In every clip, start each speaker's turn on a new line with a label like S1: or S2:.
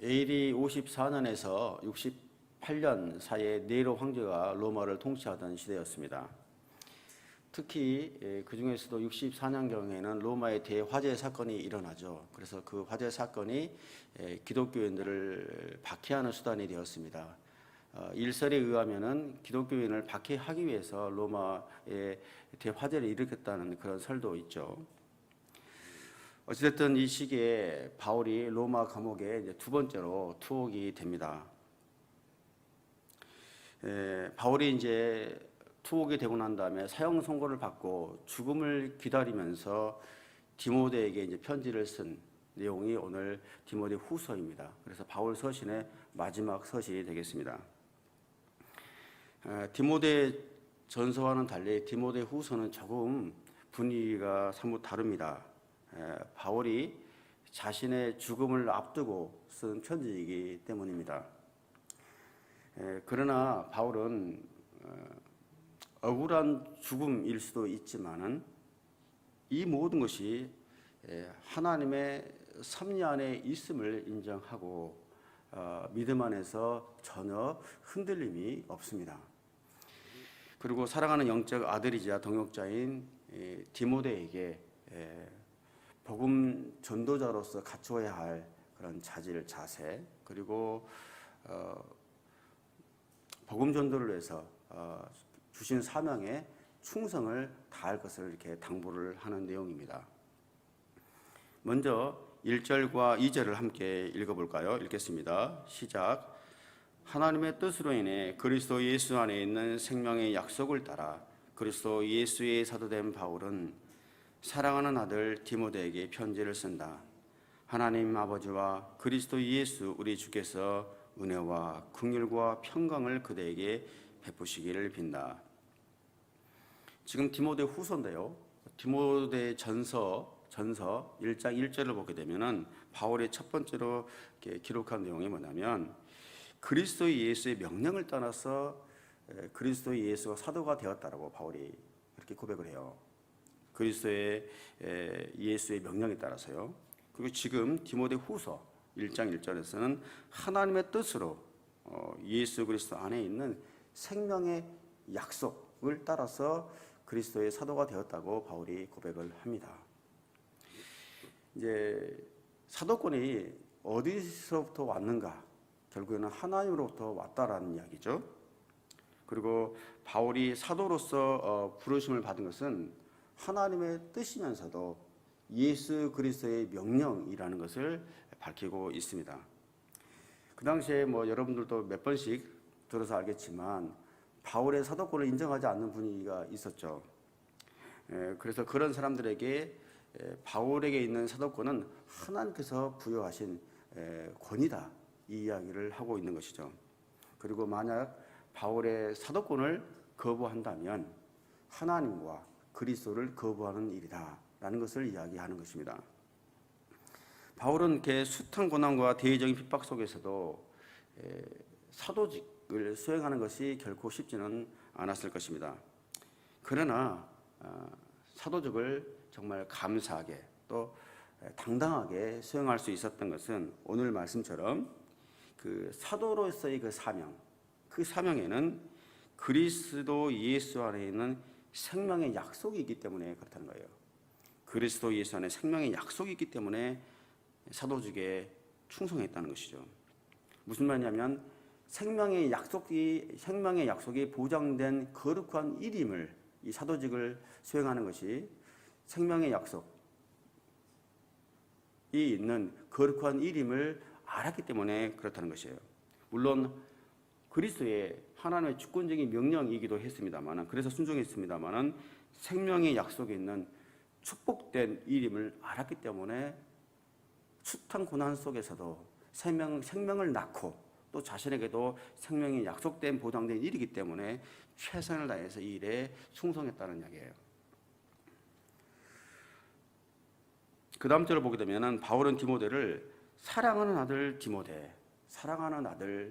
S1: AD 54년에서 68년 사이에 네로 황제가 로마를 통치하던 시대였습니다. 특히 그 중에서도 64년경에는 로마의 대화재 사건이 일어나죠. 그래서 그 화재 사건이 기독교인들을 박해하는 수단이 되었습니다. 일설에 의하면은 기독교인을 박해하기 위해서 로마의 대화재를 일으켰다는 그런 설도 있죠. 어찌됐든 이 시기에 바울이 로마 감옥에 이제 두 번째로 투옥이 됩니다. 바울이 이제 투옥이 되고 난 다음에 사형 선고를 받고 죽음을 기다리면서 디모데에게 이제 편지를 쓴 내용이 오늘 디모데 후서입니다. 그래서 바울 서신의 마지막 서신이 되겠습니다. 디모데 전서와는 달리 디모데 후서는 조금 분위기가 사뭇 다릅니다. 바울이 자신의 죽음을 앞두고 쓴 편지이기 때문입니다. 그러나 바울은 억울한 죽음일 수도 있지만은 이 모든 것이 하나님의 섭리 안에 있음을 인정하고 믿음 안에서 전혀 흔들림이 없습니다. 그리고 사랑하는 영적 아들이자 동역자인 디모데에게 복음 전도자로서 갖추어야 할 그런 자질, 자세, 그리고 복음 전도를 위해서 주신 사명에 충성을 다할 것을 이렇게 당부를 하는 내용입니다. 먼저 1절과 2절을 함께 읽어볼까요? 읽겠습니다. 시작. 하나님의 뜻으로 인해 그리스도 예수 안에 있는 생명의 약속을 따라 그리스도 예수의 사도된 바울은 사랑하는 아들 디모데에게 편지를 쓴다. 하나님 아버지와 그리스도 예수 우리 주께서 은혜와 긍휼과 평강을 그대에게 베푸시기를 빈다. 지금 디모데 후서인데요. 디모데 전서 1장 1절을 보게 되면은 바울의 첫 번째로 기록한 내용이 뭐냐면 그리스도 예수의 명령을 따라서 그리스도 예수가 사도가 되었다라고 바울이 그렇게 고백을 해요. 그리스도의 예수의 명령에 따라서요. 그리고 지금 디모데 후서 1장 1절에서는 하나님의 뜻으로 예수 그리스도 안에 있는 생명의 약속을 따라서 그리스도의 사도가 되었다고 바울이 고백을 합니다. 이제 사도권이 어디서부터 왔는가? 결국에는 하나님으로부터 왔다라는 이야기죠. 그리고 바울이 사도로서 부르심을 받은 것은 하나님의 뜻이면서도 예수 그리스도의 명령이라는 것을 밝히고 있습니다. 그 당시에 여러분들도 몇 번씩 들어서 알겠지만 바울의 사도권을 인정하지 않는 분위기가 있었죠. 그래서 그런 사람들에게 바울에게 있는 사도권은 하나님께서 부여하신 권위다, 이 이야기를 하고 있는 것이죠. 그리고 만약 바울의 사도권을 거부한다면 하나님과 그리스도를 거부하는 일이다 라는 것을 이야기하는 것입니다. 바울은 숱한 고난과 대의적인 핍박 속에서도 사도직을 수행하는 것이 결코 쉽지는 않았을 것입니다. 그러나 사도직을 정말 감사하게 또 당당하게 수행할 수 있었던 것은 오늘 말씀처럼 그 사도로서의 그 사명에는 그리스도 예수 안에 있는 생명의 약속이 있기 때문에 그렇다는 거예요. 그리스도 예수 안에 생명의 약속이 있기 때문에 사도직에 충성했다는 것이죠. 무슨 말이냐면 생명의 약속이 보장된 거룩한 일임을, 이 사도직을 수행하는 것이 생명의 약속이 있는 거룩한 일임을 알았기 때문에 그렇다는 것이에요. 물론 그리스도의 하나님의 주권적인 명령이기도 했습니다만, 그래서 순종했습니다만 생명의 약속이 있는 축복된 일임을 알았기 때문에 숱한 고난 속에서도 생명을 낳고 또 자신에게도 생명이 약속된 보장된 일이기 때문에 최선을 다해서 이 일에 충성했다는 이야기예요. 그 다음 절을 보게 되면 바울은 디모데를 사랑하는 아들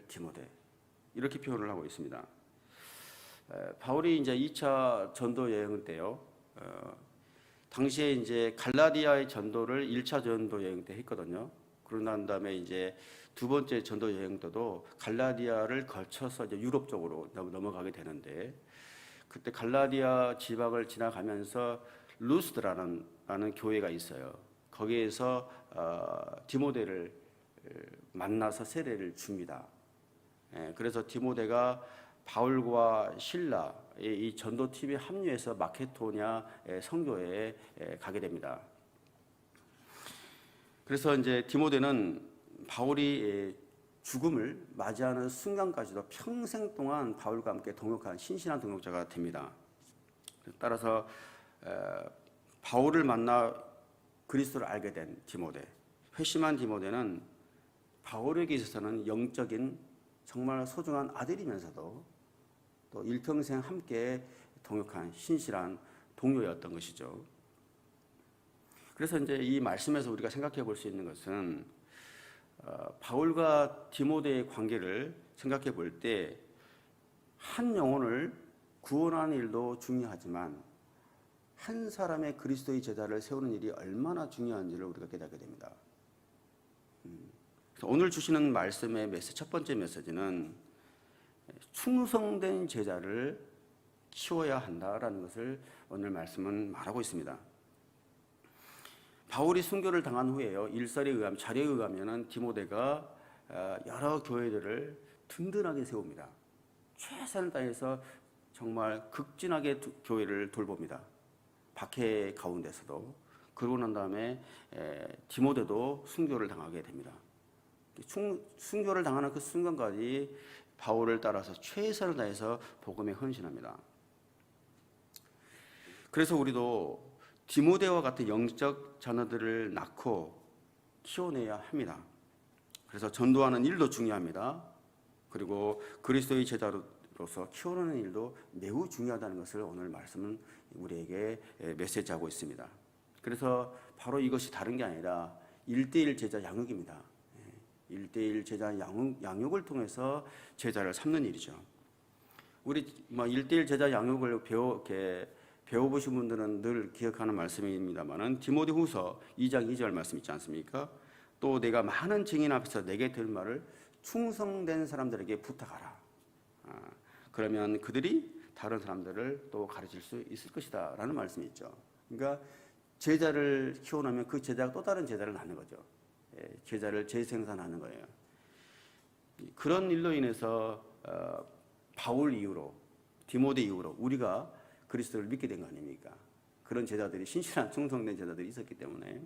S1: 디모데 이렇게 표현을 하고 있습니다. 바울이 이제 2차 전도 여행 때요. 당시에 이제 갈라디아의 전도를 1차 전도 여행 때 했거든요. 그러고 난 다음에 이제 두 번째 전도 여행 때도 갈라디아를 거쳐서 이제 유럽 쪽으로 넘어가게 되는데, 그때 갈라디아 지방을 지나가면서 루스드라는 교회가 있어요. 거기에서 디모데를 만나서 세례를 줍니다. 그래서 디모데가 바울과 실라의 이 전도팀에 합류해서 마케도냐 성교회에 가게 됩니다. 그래서 이제 디모데는 바울이 죽음을 맞이하는 순간까지도 평생 동안 바울과 함께 동역한 신실한 동역자가 됩니다. 따라서 바울을 만나 그리스도를 알게 된 디모데, 회심한 디모데는 바울에게 있어서는 영적인 정말 소중한 아들이면서도 또 일평생 함께 동역한 신실한 동료였던 것이죠. 그래서 이제 이 말씀에서 우리가 생각해 볼 수 있는 것은 바울과 디모데의 관계를 생각해 볼 때 한 영혼을 구원하는 일도 중요하지만 한 사람의 그리스도의 제자를 세우는 일이 얼마나 중요한지를 우리가 깨닫게 됩니다. 그래서 오늘 주시는 말씀의 첫 번째 메시지는 충성된 제자를 키워야 한다라는 것을 오늘 말씀은 말하고 있습니다. 바울이 순교를 당한 후에요, 일설에 의하면, 자료에 의하면은 디모데가 여러 교회들을 든든하게 세웁니다. 최선을 다해서 정말 극진하게 교회를 돌봅니다. 박해 가운데서도. 그러고 난 다음에 디모데도 순교를 당하게 됩니다. 순교를 당하는 그 순간까지 바울을 따라서 최선을 다해서 복음에 헌신합니다. 그래서 우리도 디모데와 같은 영적 자녀들을 낳고 키워내야 합니다. 그래서 전도하는 일도 중요합니다. 그리고 그리스도의 제자로서 키워내는 일도 매우 중요하다는 것을 오늘 말씀은 우리에게 메시지하고 있습니다. 그래서 바로 이것이 다른 게 아니라 1:1 제자 양육입니다. 1:1 제자 양육을 통해서 제자를 삼는 일이죠. 우리 1:1 제자 양육을 배워보신 분들은 늘 기억하는 말씀입니다만은 디모데후서 2장 2절 말씀 있지 않습니까? 또 내가 많은 증인 앞에서 내게 들 말을 충성된 사람들에게 부탁하라. 그러면 그들이 다른 사람들을 또 가르칠 수 있을 것이다 라는 말씀이 있죠. 그러니까 제자를 키워나면 그 제자가 또 다른 제자를 낳는 거죠. 제자를 재생산하는 거예요. 그런 일로 인해서 바울 이후로, 디모데 이후로 우리가 그리스도를 믿게 된 거 아닙니까? 그런 제자들이, 신실한 충성된 제자들이 있었기 때문에.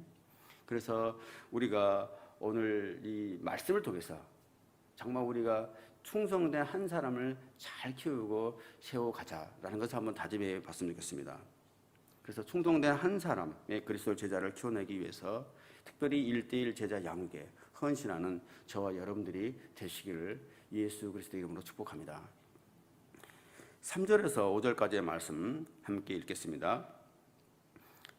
S1: 그래서 우리가 오늘 이 말씀을 통해서 정말 우리가 충성된 한 사람을 잘 키우고 세워가자라는 것을 한번 다짐해 봤으면 좋겠습니다. 그래서 충성된 한 사람의 그리스도 제자를 키워내기 위해서 특별히 1:1 제자 양육에 헌신하는 저와 여러분들이 되시기를 예수 그리스도 이름으로 축복합니다. 3절에서 5절까지의 말씀 함께 읽겠습니다.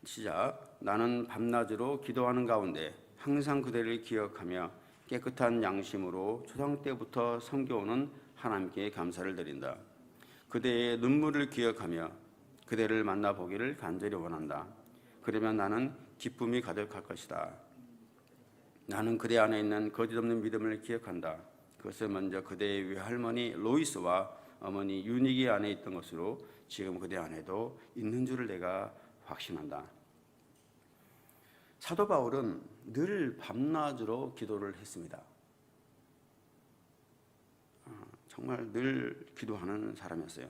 S1: 시작. 나는 밤낮으로 기도하는 가운데 항상 그대를 기억하며 깨끗한 양심으로 초상 때부터 섬겨오는 하나님께 감사를 드린다. 그대의 눈물을 기억하며 그대를 만나보기를 간절히 원한다. 그러면 나는 기쁨이 가득할 것이다. 나는 그대 안에 있는 거짓없는 믿음을 기억한다. 그것은 먼저 그대의 외할머니 로이스와 어머니 유니기 안에 있던 것으로 지금 그대 안에도 있는 줄을 내가 확신한다. 사도 바울은 늘 밤낮으로 기도를 했습니다. 정말 늘 기도하는 사람이었어요.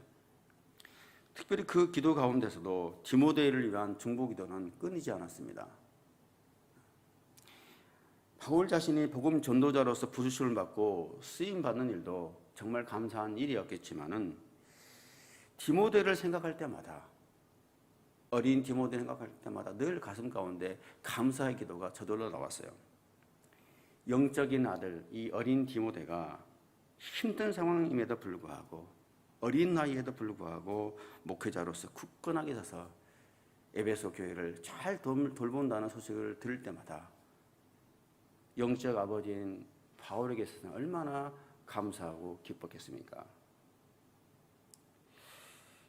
S1: 특별히 그 기도 가운데서도 디모데를 위한 중보 기도는 끊이지 않았습니다. 바울 자신이 복음 전도자로서 부르심을 받고 쓰임 받는 일도 정말 감사한 일이었겠지만은 디모데를 생각할 때마다, 어린 디모데를 생각할 때마다 늘 가슴 가운데 감사의 기도가 저절로 나왔어요. 영적인 아들, 이 어린 디모데가 힘든 상황임에도 불구하고, 어린 나이에도 불구하고 목회자로서 굳건하게 서서 에베소 교회를 잘 돌본다는 소식을 들을 때마다 영적 아버지인 바울에게 있어서는 얼마나 감사하고 기뻤겠습니까?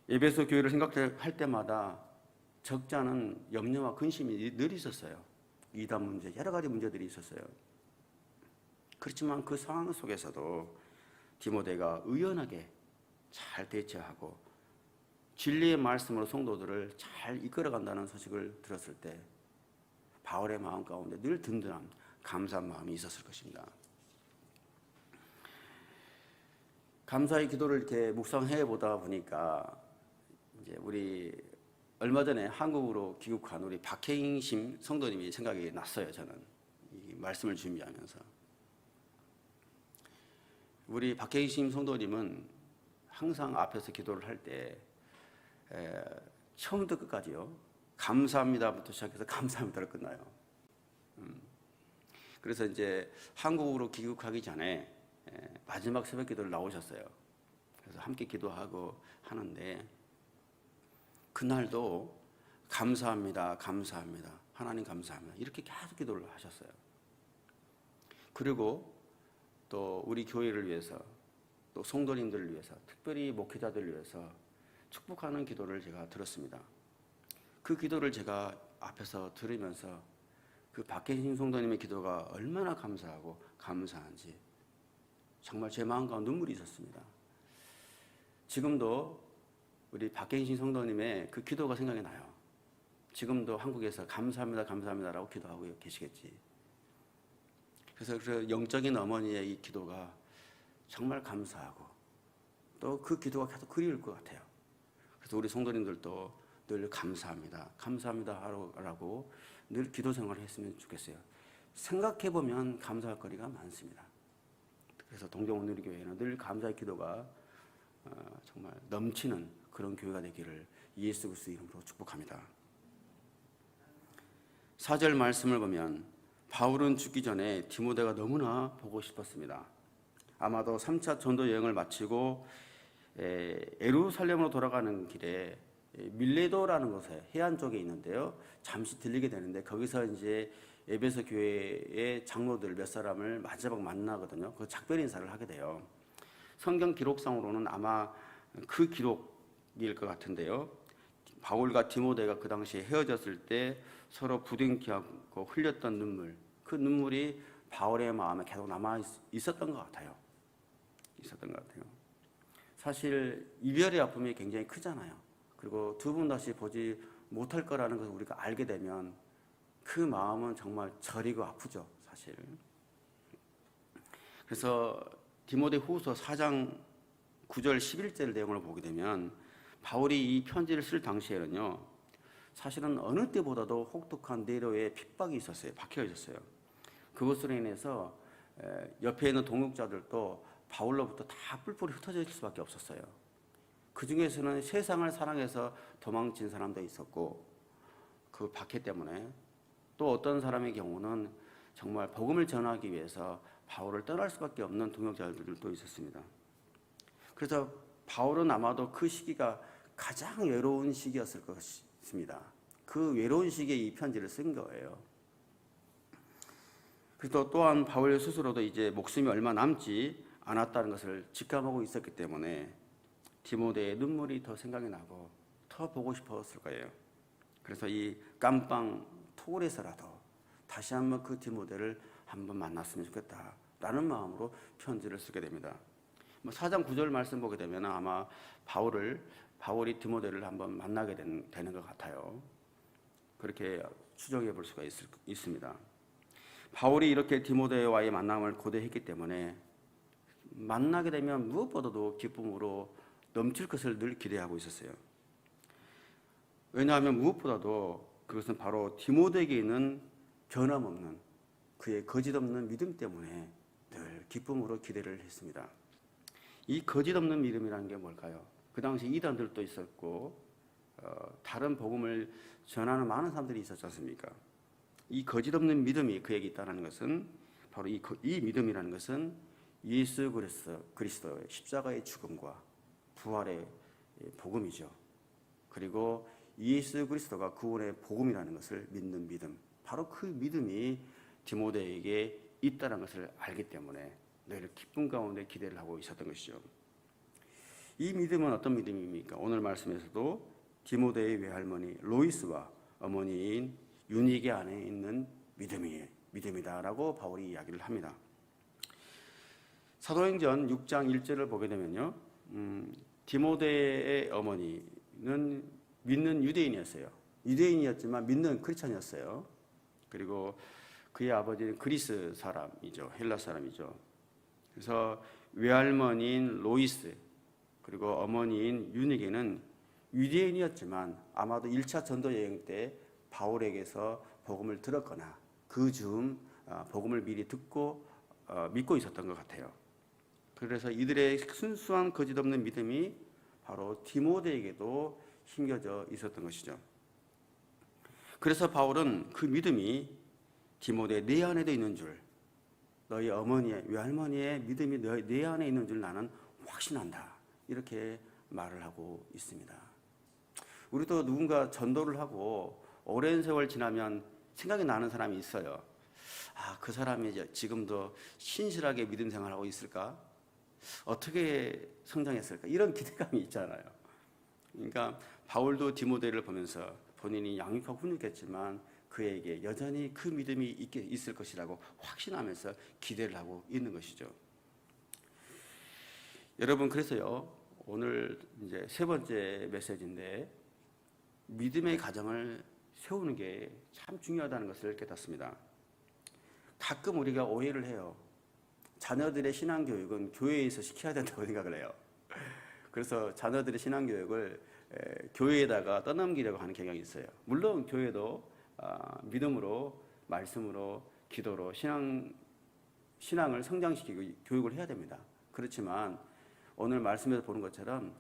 S1: 에베소 교회를 생각할 때마다 적지 않은 염려와 근심이 늘 있었어요. 이단 문제, 여러 가지 문제들이 있었어요. 그렇지만 그 상황 속에서도 디모데가 의연하게 잘 대처하고 진리의 말씀으로 성도들을 잘 이끌어간다는 소식을 들었을 때 바울의 마음 가운데 늘 든든한 감사한 마음이 있었을 것입니다. 감사의 기도를 이렇게 묵상해 보다 보니까 이제 우리 얼마 전에 한국으로 귀국한 우리 박혜인심 성도님이 생각이 났어요. 저는 이 말씀을 준비하면서 우리 박혜인심 성도님은 항상 앞에서 기도를 할 때 처음부터 끝까지요. 감사합니다부터 시작해서 감사합니다로 끝나요. 그래서 이제 한국으로 귀국하기 전에 마지막 새벽 기도를 나오셨어요. 그래서 함께 기도하고 하는데 그날도 감사합니다, 감사합니다, 하나님 감사합니다 이렇게 계속 기도를 하셨어요. 그리고 또 우리 교회를 위해서 또 성도님들을 위해서 특별히 목회자들을 위해서 축복하는 기도를 제가 들었습니다. 그 기도를 제가 앞에서 들으면서 그 박혜신 성도님의 기도가 얼마나 감사하고 감사한지 정말 제 마음과 눈물이 있었습니다. 지금도 우리 박혜신 성도님의 그 기도가 생각이 나요. 지금도 한국에서 감사합니다, 감사합니다라고 기도하고 계시겠지. 그래서 그 영적인 어머니의 이 기도가 정말 감사하고 또 그 기도가 계속 그리울 것 같아요. 그래서 우리 성도님들도 늘 감사합니다, 감사합니다 하라고 늘 기도 생활을 했으면 좋겠어요. 생각해보면 감사할 거리가 많습니다. 그래서 동정오늘교회는 늘 감사의 기도가 정말 넘치는 그런 교회가 되기를 예수 그리스도 이름으로 축복합니다. 4절 말씀을 보면 바울은 죽기 전에 디모데가 너무나 보고 싶었습니다. 아마도 3차 전도 여행을 마치고 예루살렘으로 돌아가는 길에 밀레도라는 곳에 해안 쪽에 있는데요. 잠시 들리게 되는데 거기서 이제 에베소 교회의 장로들 몇 사람을 마지막 만나거든요. 그 작별 인사를 하게 돼요. 성경 기록상으로는 아마 그 기록일 것 같은데요. 바울과 디모데가 그 당시에 헤어졌을 때 서로 부둥키하고 흘렸던 눈물, 그 눈물이 바울의 마음에 계속 남아 있었던 것 같아요. 사실 이별의 아픔이 굉장히 크잖아요. 그리고 두 분 다시 보지 못할 거라는 것을 우리가 알게 되면 그 마음은 정말 저리고 아프죠, 사실. 그래서 디모데 후서 4장 9절 11절 내용을 보게 되면 바울이 이 편지를 쓸 당시에는요, 사실은 어느 때보다도 혹독한 네로의 핍박이 있었어요. 박혀 있었어요. 그것으로 인해서 옆에 있는 동역자들도 바울로부터 다 뿔뿔이 흩어질 수밖에 없었어요. 그 중에서는 세상을 사랑해서 도망친 사람도 있었고, 그 박해 때문에 또 어떤 사람의 경우는 정말 복음을 전하기 위해서 바울을 떠날 수밖에 없는 동역자들도 있었습니다. 그래서 바울은 아마도 그 시기가 가장 외로운 시기였을 것입니다. 그 외로운 시기에 이 편지를 쓴 거예요. 그래서 또한 바울 스스로도 이제 목숨이 얼마 남지 않았다는 것을 직감하고 있었기 때문에 디모데의 눈물이 더 생각이 나고 더 보고 싶었을 거예요. 그래서 이 깜빵 토굴에서라도 다시 한번 그 디모데를 한번 만났으면 좋겠다라는 마음으로 편지를 쓰게 됩니다. 4장 9절 말씀 보게 되면 아마 바울이 디모데를 한번 만나게 되는 것 같아요. 그렇게 추정해 볼 수가 있습니다. 바울이 이렇게 디모데와의 만남을 고대했기 때문에 만나게 되면 무엇보다도 기쁨으로 넘칠 것을 늘 기대하고 있었어요. 왜냐하면 무엇보다도 그것은 바로 디모데에게 있는 변함없는 그의 거짓없는 믿음 때문에 늘 기쁨으로 기대를 했습니다. 이 거짓없는 믿음이라는 게 뭘까요? 그 당시 이단들도 있었고 다른 복음을 전하는 많은 사람들이 있었지 않습니까? 이 거짓없는 믿음이 그에게 있다는 것은 바로 이 믿음이라는 것은 예수 그리스도의 십자가의 죽음과 부활의 복음이죠. 그리고 예수 그리스도가 구원의 복음이라는 것을 믿는 믿음, 바로 그 믿음이 디모데에게 있다는 것을 알기 때문에 늘 기쁨 가운데 기대를 하고 있었던 것이죠. 이 믿음은 어떤 믿음입니까? 오늘 말씀에서도 디모데의 외할머니 로이스와 어머니인 유니게 안에 있는 믿음이다라고 바울이 이야기를 합니다. 사도행전 6장 1절을 보게 되면요, 디모데의 어머니는 믿는 유대인이었어요. 유대인이었지만 믿는 크리스찬이었어요. 그리고 그의 아버지는 그리스 사람이죠. 헬라 사람이죠. 그래서 외할머니인 로이스 그리고 어머니인 유니게는 유대인이었지만 아마도 1차 전도 여행 때 바울에게서 복음을 들었거나 그 즈음 복음을 미리 듣고 믿고 있었던 것 같아요. 그래서 이들의 순수한 거짓없는 믿음이 바로 디모데에게도 심겨져 있었던 것이죠. 그래서 바울은 그 믿음이 디모데 내 안에도 있는 줄, 너희 어머니의 외할머니의 믿음이 내 안에 있는 줄 나는 확신한다, 이렇게 말을 하고 있습니다. 우리도 누군가 전도를 하고 오랜 세월 지나면 생각이 나는 사람이 있어요. 그 사람이 지금도 신실하게 믿음 생활하고 있을까? 어떻게 성장했을까? 이런 기대감이 있잖아요. 그러니까 바울도 디모데를 보면서 본인이 양육하고 훈육했지만 그에게 여전히 그 믿음이 있을 것이라고 확신하면서 기대를 하고 있는 것이죠. 여러분, 그래서요, 오늘 이제 세 번째 메시지인데, 믿음의 가정을 세우는 게 참 중요하다는 것을 깨닫습니다. 가끔 우리가 오해를 해요. 자녀들의 신앙교육은 교회에서 시켜야 된다고 생각을 해요. 그래서 자녀들의 신앙교육을 교회에다가 떠넘기려고 하는 경향이 있어요. 물론 교회도 믿음으로, 말씀으로, 기도로 신앙을 성장시키고 교육을 해야 됩니다. 그렇지만 오늘 말씀에서 보는 것처럼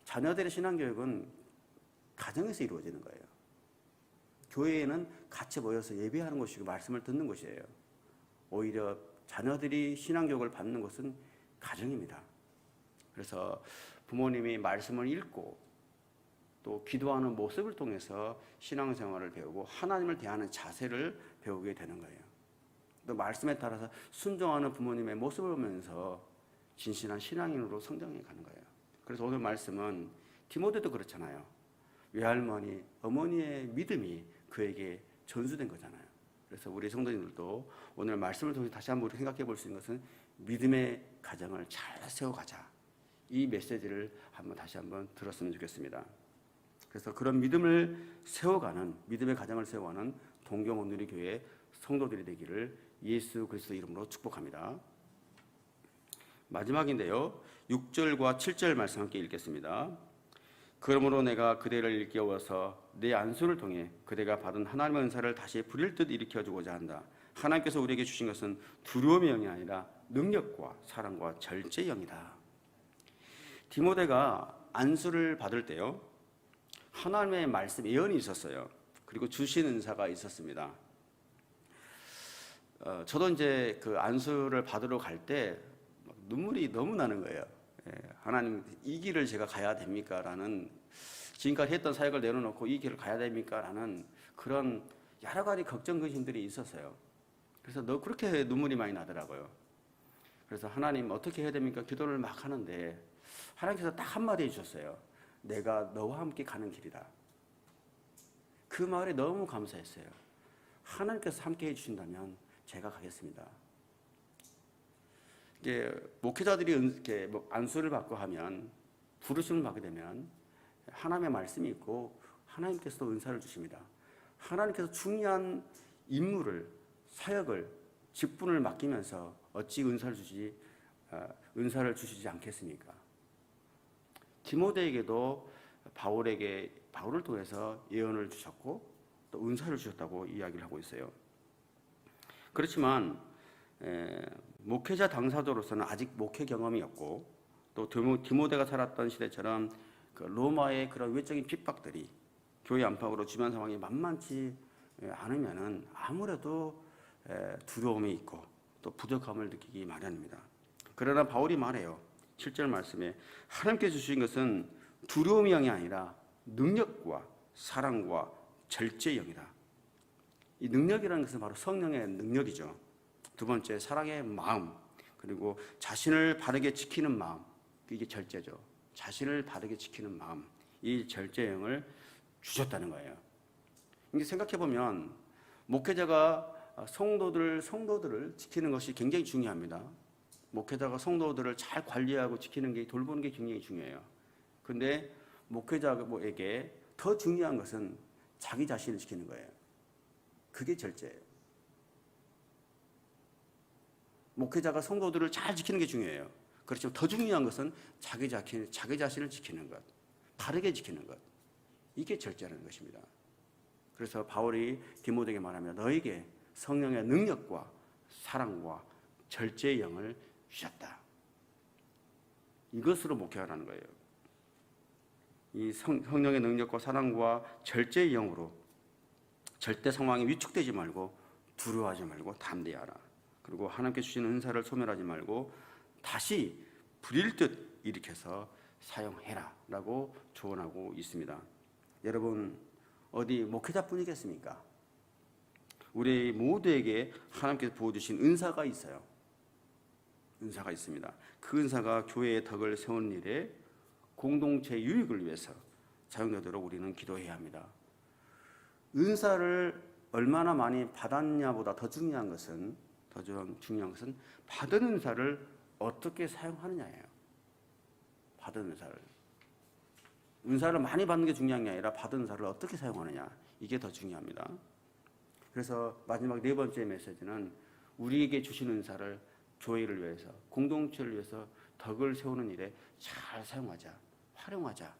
S1: 자녀들의 신앙교육은 가정에서 이루어지는 거예요. 교회에는 같이 모여서 예배하는 곳이고 말씀을 듣는 곳이에요. 오히려 자녀들이 신앙교육을 받는 것은 가정입니다. 그래서 부모님이 말씀을 읽고 또 기도하는 모습을 통해서 신앙생활을 배우고 하나님을 대하는 자세를 배우게 되는 거예요. 또 말씀에 따라서 순종하는 부모님의 모습을 보면서 진실한 신앙인으로 성장해 가는 거예요. 그래서 오늘 말씀은 디모데도 그렇잖아요. 외할머니, 어머니의 믿음이 그에게 전수된 거잖아요. 그래서 우리 성도님들도 오늘 말씀을 통해 다시 한번 생각해 볼 수 있는 것은 믿음의 가정을 잘 세워가자. 이 메시지를 다시 한번 들었으면 좋겠습니다. 그래서 그런 믿음을 세워가는, 믿음의 가정을 세워가는 동경온누리교회 성도들이 되기를 예수 그리스도 이름으로 축복합니다. 마지막인데요, 6절과 7절 말씀 함께 읽겠습니다. 그러므로 내가 그대를 일깨워서 내 안수를 통해 그대가 받은 하나님의 은사를 다시 부릴 듯 일으켜주고자 한다. 하나님께서 우리에게 주신 것은 두려움의 영이 아니라 능력과 사랑과 절제의 영이다. 디모데가 안수를 받을 때요, 하나님의 말씀 예언이 있었어요. 그리고 주신 은사가 있었습니다. 저도 이제 그 안수를 받으러 갈 때 눈물이 너무 나는 거예요. 하나님, 이 길을 제가 가야 됩니까? 라는, 지금까지 했던 사역을 내려놓고 이 길을 가야 됩니까? 라는 그런 여러 가지 걱정, 근심들이 있었어요. 그래서 그렇게 눈물이 많이 나더라고요. 그래서 하나님, 어떻게 해야 됩니까? 기도를 막 하는데 하나님께서 딱 한마디 해주셨어요. 내가 너와 함께 가는 길이다. 그 말에 너무 감사했어요. 하나님께서 함께 해주신다면 제가 가겠습니다. 이게 목회자들이 이렇게 안수를 받고 하면, 부르심을 받게 되면 하나님의 말씀이 있고 하나님께서도 은사를 주십니다. 하나님께서 중요한 임무를, 사역을, 직분을 맡기면서 어찌 은사를 주시지 않겠습니까? 디모데에게도 바울을 통해서 예언을 주셨고 또 은사를 주셨다고 이야기를 하고 있어요. 그렇지만 목회자 당사자로서는 아직 목회 경험이 없고, 또 디모데가 살았던 시대처럼 그 로마의 그런 외적인 핍박들이 교회 안팎으로 주변 상황이 만만치 않으면은 아무래도 두려움이 있고 또 부족함을 느끼기 마련입니다. 그러나 바울이 말해요. 7절 말씀에 하나님께 주신 것은 두려움의 영이 아니라 능력과 사랑과 절제의 영이다. 이 능력이라는 것은 바로 성령의 능력이죠. 두 번째, 사랑의 마음, 그리고 자신을 바르게 지키는 마음, 이게 절제죠. 자신을 바르게 지키는 마음, 이 절제형을 주셨다는 거예요. 이게 생각해보면 목회자가 성도들을 지키는 것이 굉장히 중요합니다. 목회자가 성도들을 잘 관리하고 지키는 게, 돌보는 게 굉장히 중요해요. 근데 목회자에게 더 중요한 것은 자기 자신을 지키는 거예요. 그게 절제예요. 목회자가 성도들을 잘 지키는 게 중요해요. 그렇지만 더 중요한 것은 자기 자신을 지키는 것, 바르게 지키는 것. 이게 절제라는 것입니다. 그래서 바울이 디모데에게 말합니다. 너에게 성령의 능력과 사랑과 절제의 영을 주셨다. 이것으로 목회하라는 거예요. 이 성령의 능력과 사랑과 절제의 영으로 절대 상황에 위축되지 말고 두려워하지 말고 담대하라. 그리고 하나님께 주신 은사를 소멸하지 말고 다시 부릴 듯 일으켜서 사용해라 라고 조언하고 있습니다. 여러분, 어디 목회자뿐이겠습니까? 우리 모두에게 하나님께서 부어주신 은사가 있어요. 은사가 있습니다. 그 은사가 교회의 덕을 세우는 일에 공동체 유익을 위해서 사용되도록 우리는 기도해야 합니다. 은사를 얼마나 많이 받았냐보다 더 중요한 것은 받은 은사를 어떻게 사용하느냐예요. 받은 은사를 많이 받는 게 중요한 게 아니라 받은 은사를 어떻게 사용하느냐, 이게 더 중요합니다. 그래서 마지막 네 번째 메시지는 우리에게 주신 은사를 교회를 위해서, 공동체를 위해서 덕을 세우는 일에 잘 사용하자, 활용하자,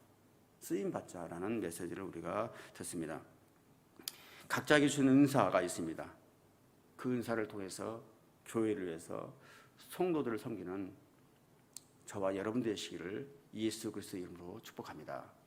S1: 쓰임받자라는 메시지를 우리가 듣습니다. 각자에게 주신 은사가 있습니다. 그 은사를 통해서 교회를 위해서 성도들을 섬기는 저와 여러분 되시기를 예수 그리스도의 이름으로 축복합니다.